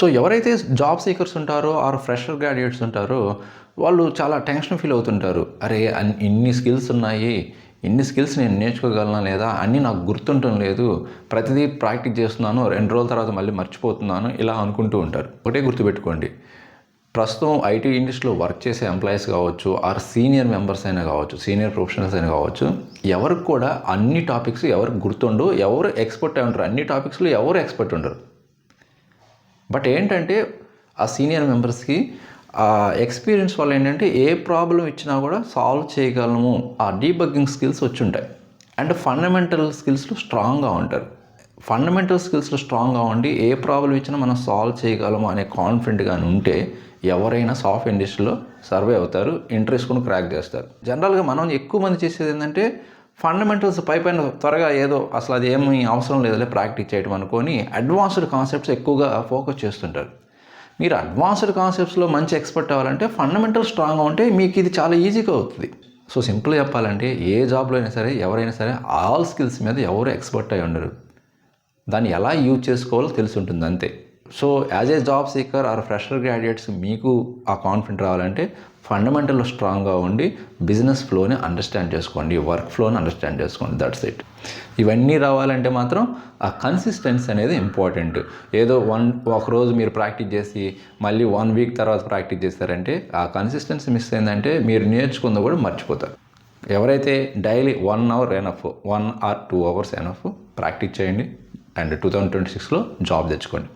So ఎవరైతే job seekers ఉంటారో are fresher graduates ఉంటారో వాళ్ళు చాలా టెన్షన్ ఫీల్ అవుతుంటారు. అరే ఇన్ని స్కిల్స్ ఉన్నాయి, ఇన్ని స్కిల్స్ నేను నేర్చుకోగలనా లేదా, అన్నీ నాకు గుర్తుండటం లేదు, ప్రతిదీ ప్రాక్టీస్ చేస్తున్నాను, 2 రోజుల తర్వాత మళ్ళీ మర్చిపోతున్నాను, ఇలా అనుకుంటూ ఉంటారు. ఒకటే గుర్తుపెట్టుకోండి, ప్రస్తుతం ఐటీ ఇండస్ట్రీలో వర్క్ చేసే ఎంప్లాయీస్ కావచ్చు, ఆర్ సీనియర్ మెంబర్స్ అయినా కావచ్చు, సీనియర్ ప్రొఫెషనల్స్ అయినా కావచ్చు, ఎవరికి కూడా అన్ని టాపిక్స్ ఎవరికి గుర్తుండవు, ఎవరు ఎక్స్పర్ట్ అయి ఉంటారు, అన్ని టాపిక్స్లో ఎవరు ఎక్స్పర్ట్ ఉండరు. బట్ ఏంటంటే ఆ సీనియర్ మెంబర్స్కి ఆ ఎక్స్పీరియన్స్ వల్ల ఏంటంటే ఏ ప్రాబ్లం ఇచ్చినా కూడా సాల్వ్ చేయగలము, ఆ డీబగ్గింగ్ స్కిల్స్ వచ్చి ఉంటాయి. అండ్ ఫండమెంటల్ స్కిల్స్లో స్ట్రాంగ్గా ఉంటారు. ఫండమెంటల్ స్కిల్స్లో స్ట్రాంగ్గా ఉండి ఏ ప్రాబ్లం ఇచ్చినా మనం సాల్వ్ చేయగలము అనే కాన్ఫిడెంట్గా ఉంటే ఎవరైనా సాఫ్ట్వేర్ ఇండస్ట్రీలో సర్వే అవుతారు, ఇంట్రెస్ట్ కొని క్రాక్ చేస్తారు. జనరల్గా మనం ఎక్కువ మంది చేసేది ఏంటంటే ఫండమెంటల్స్ పైన త్వరగా ఏదో అసలు అది ఏమీ అవసరం లేదులే ప్రాక్టీస్ చేయడం అనుకొని అడ్వాన్స్డ్ కాన్సెప్ట్స్ ఎక్కువగా ఫోకస్ చేస్తుంటారు. మీరు అడ్వాన్స్డ్ కాన్సెప్ట్స్లో మంచి ఎక్స్పర్ట్ అవ్వాలంటే ఫండమెంటల్ స్ట్రాంగ్గా ఉంటే మీకు ఇది చాలా ఈజీగా అవుతుంది. సో సింపుల్గా చెప్పాలంటే ఏ జాబ్లో అయినా సరే ఎవరైనా సరే ఆల్ స్కిల్స్ మీద ఎవరు ఎక్స్పర్ట్ అయి ఉండరు, దాన్ని ఎలా యూజ్ చేసుకోవాలో తెలిసి ఉంటుంది అంతే. So as a job seeker or fresher graduates మీకు ఆ కాన్ఫిడెంట్ రావాలంటే ఫండమెంటల్లో స్ట్రాంగ్గా ఉండి బిజినెస్ ఫ్లోని అండర్స్టాండ్ చేసుకోండి, వర్క్ ఫ్లోని అండర్స్టాండ్ చేసుకోండి, దట్స్ ఇట్. ఇవన్నీ రావాలంటే మాత్రం ఆ కన్సిస్టెన్సీ అనేది ఇంపార్టెంట్. ఏదో ఒకరోజు మీరు ప్రాక్టీస్ చేసి మళ్ళీ 1 వీక్ తర్వాత ప్రాక్టీస్ చేస్తారంటే ఆ కన్సిస్టెన్సీ మిస్ అయిందంటే మీరు నేర్చుకుందో కూడా మర్చిపోతారు. ఎవరైతే daily 1 hour enough, 1 or 2 hours enough practice చేయండి అండ్ 2026లో జాబ్ తెచ్చుకోండి.